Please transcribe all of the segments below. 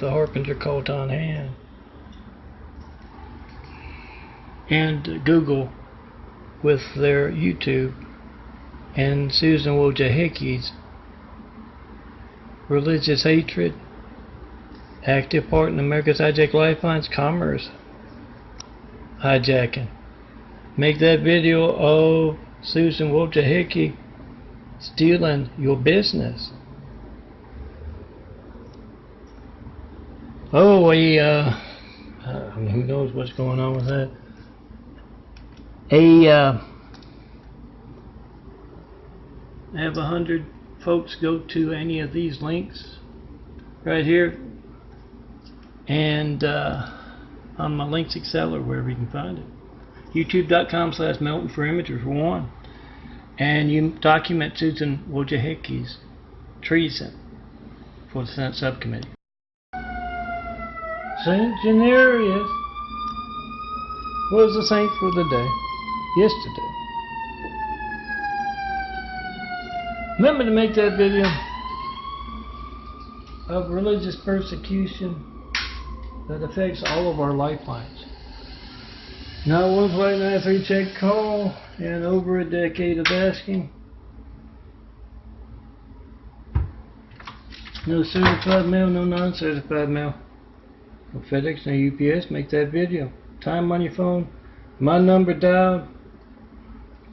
the Harbinger Colton hand. And Google with their YouTube and Susan Wojcicki's religious hatred, active part in America's hijacked lifelines, commerce hijacking. Make that video of Susan Wojcicki stealing your business. Oh, who knows what's going on with that? Have 100 folks go to any of these links right here, and on my links Excel or wherever you can find it. YouTube.com/MeltonForImager for one. And you document Susan Wojcicki's treason for the Senate subcommittee. Saint Janarius was the saint for the day yesterday. Remember to make that video of religious persecution that affects all of our lifelines. Now 1.93 check call and over a decade of asking. No certified mail, no non-certified mail. No FedEx, no UPS. Make that video. Time on your phone. My number dialed.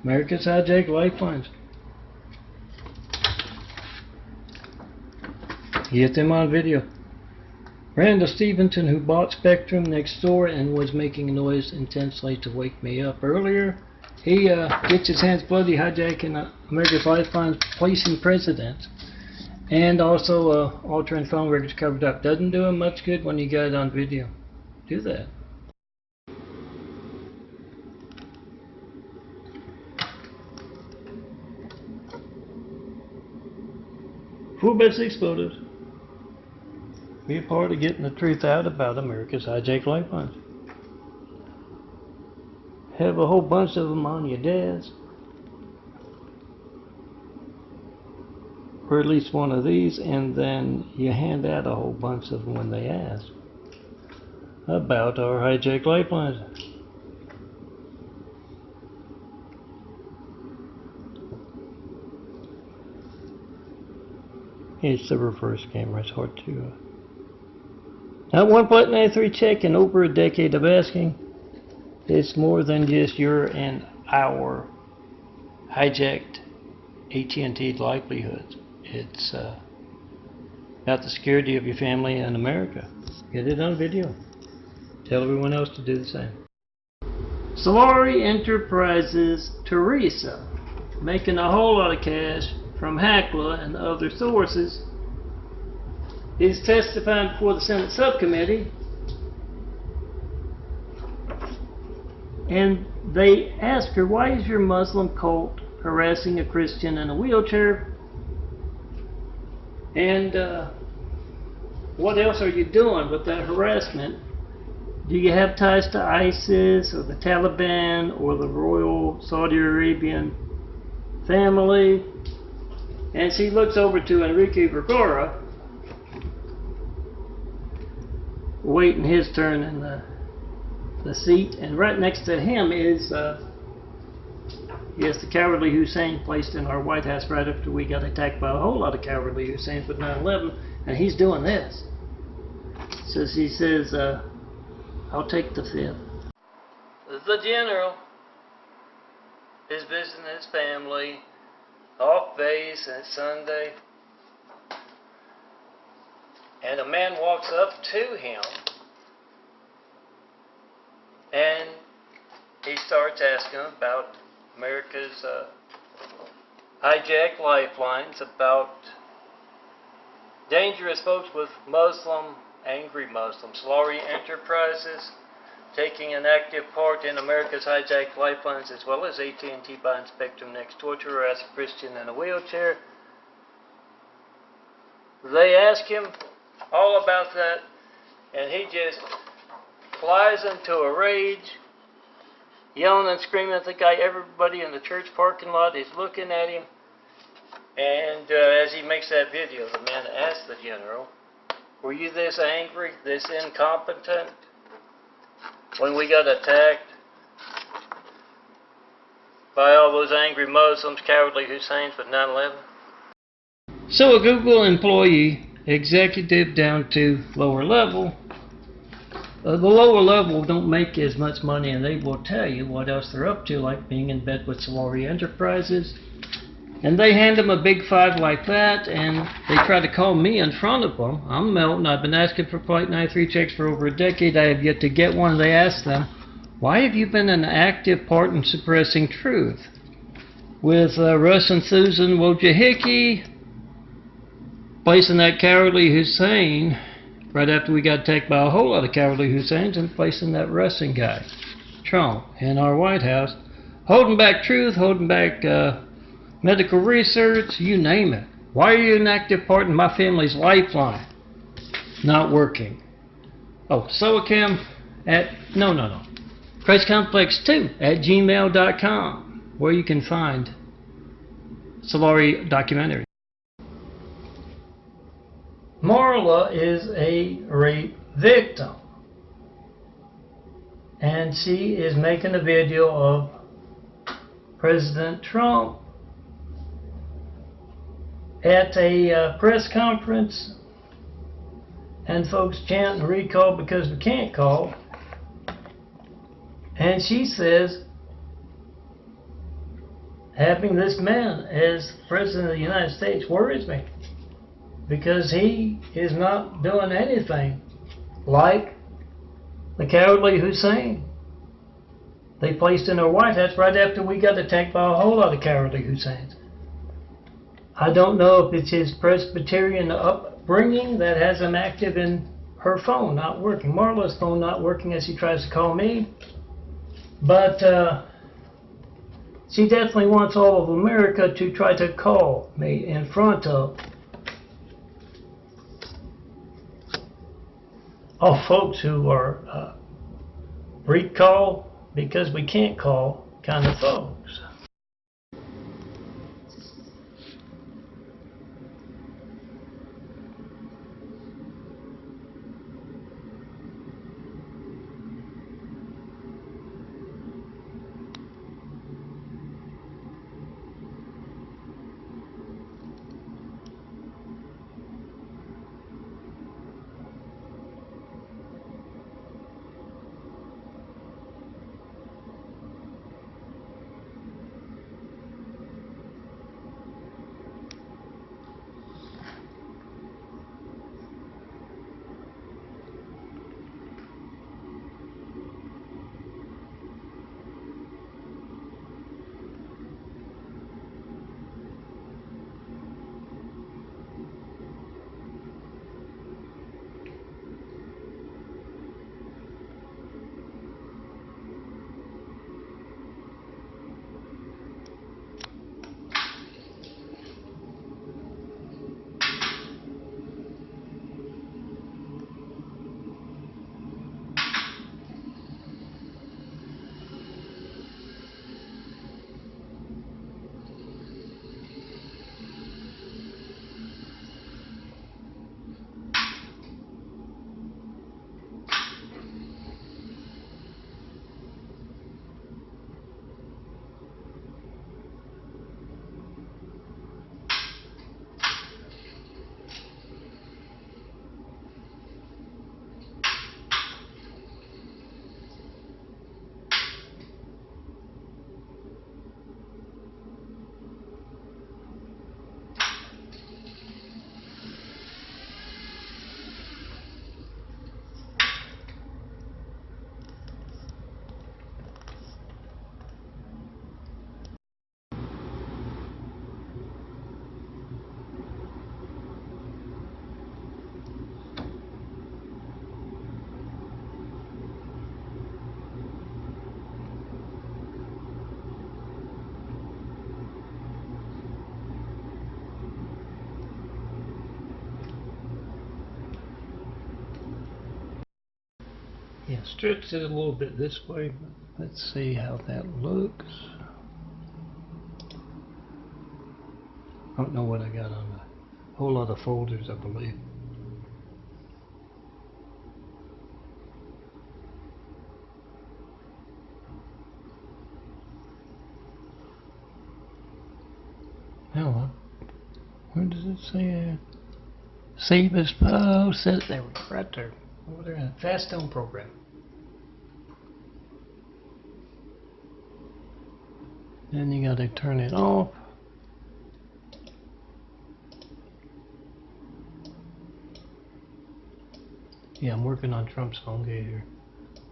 America's hijacked lifelines. Get them on video. Randall Stevenson, who bought Spectrum next door and was making noise intensely to wake me up earlier, he gets his hands bloody hijacking America's lifelines, placing presidents, and also altering phone records covered up. Doesn't do him much good when you got it on video. Do that. Full best exploded. Be a part of getting the truth out about America's hijacked lifelines. Have a whole bunch of them on your desk, or at least one of these, and then you hand out a whole bunch of them when they ask about our hijacked lifelines. It's the reverse camera, it's hard to Now 1.93 check and over a decade of asking. It's more than just your and our hijacked AT&T livelihoods. It's about the security of your family and America. Get it on video. Tell everyone else to do the same. Solari Enterprises Teresa, making a whole lot of cash from Hackla and other sources, is testifying before the Senate subcommittee, and they ask her, why is your Muslim cult harassing a Christian in a wheelchair, and what else are you doing with that harassment? Do you have ties to ISIS or the Taliban or the royal Saudi Arabian family? And she looks over to Enrique Vergara, waiting his turn in the seat, and right next to him is yes, the cowardly Hussein placed in our White House right after we got attacked by a whole lot of cowardly Husseins with 9/11, and he's doing this. So she says, I'll take the fifth. The general is visiting his family off base, and it's Sunday. And a man walks up to him, and he starts asking about America's hijacked lifelines, about dangerous folks with angry Muslims. Solari Enterprises taking an active part in America's hijacked lifelines, as well as AT&T buying Spectrum next door to harass a Christian in a wheelchair. They ask him all about that, and he just flies into a rage, yelling and screaming at the guy. Everybody in the church parking lot is looking at him, and as he makes that video, the man asks the general, Were you this angry, this incompetent when we got attacked by all those angry Muslims, cowardly Husseins with 9/11? So a Google employee, executive down to lower level, the lower level don't make as much money, and they will tell you what else they're up to, like being in bed with Solari Enterprises. And they hand them a big five like that, and they try to call me in front of them. I'm Melton. I've been asking for Flight 93 checks for over a decade. I have yet to get one. They ask them, why have you been an active part in suppressing truth? With Russ and Susan Wojcicki placing that cowardly Hussein right after we got attacked by a whole lot of cowardly Husseins, and placing that Russian guy, Trump, in our White House, holding back truth, holding back medical research, you name it. Why are you an active part in my family's lifeline? Not working. Oh, Soacam at, no. Christcomplex2 at gmail.com, where you can find Solari documentary. Marla is a rape victim, and she is making a video of President Trump at a press conference, and folks chanting recall because we can't call, and she says having this man as President of the United States worries me, because he is not doing anything like the cowardly Hussein they placed in our White House right after we got attacked by a whole lot of cowardly Husseins. I don't know if it's his Presbyterian upbringing that has him active in her phone not working, Marla's phone not working as she tries to call me. But she definitely wants all of America to try to call me in front of all folks who are recall because we can't call kind of folks. Yeah, stretch it a little bit this way, but let's see how that looks. I don't know what I got on a whole lot of folders, I believe. Hell, where does it say that? Save as post. There we go, right there. Over there, fast stone program. Then you gotta turn it off. Yeah, I'm working on Trump's Phonegate here.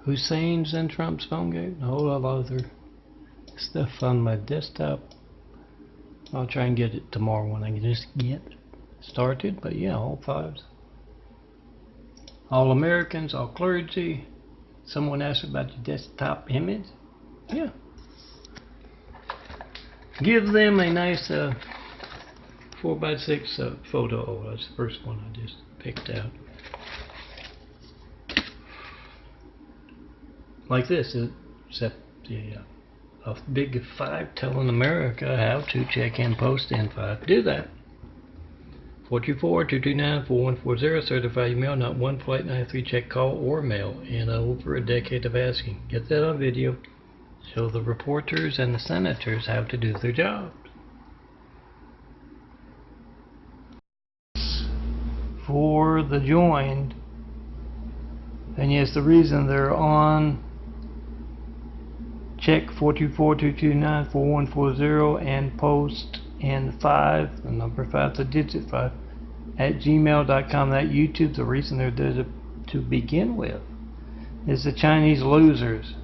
Hussein's in Trump's Phonegate. A whole lot of other stuff on my desktop. I'll try and get it tomorrow when I just get started. But yeah, all fives. All Americans, all clergy. Someone asked about your desktop image. Yeah. Give them a nice 4x6 photo. Oh, that's the first one I just picked out. Like this, except a big 5 telling America how to check and post in 5. Do that. 424-229-4140, certified email, not one Flight 93 check, call, or mail in over a decade of asking. Get that on video. Show the reporters and the senators how to do their jobs. For the joined, and yes, the reason they're on check 424-229-4140 and post in 5, the number 5, the digit 5, at gmail.com. That YouTube, the reason they're there to begin with is the Chinese losers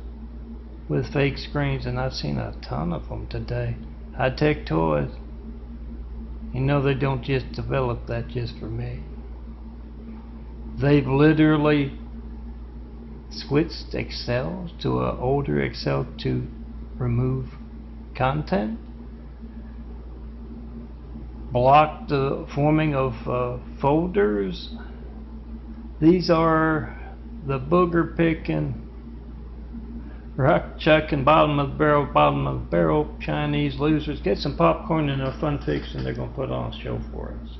with fake screens, and I've seen a ton of them today. High-tech toys. You know they don't just develop that just for me. They've literally switched Excel to an older Excel to remove content, blocked the forming of folders. These are the booger picking, rock chucking, bottom of the barrel Chinese losers. Get some popcorn and a fun fix, and they're going to put on a show for us.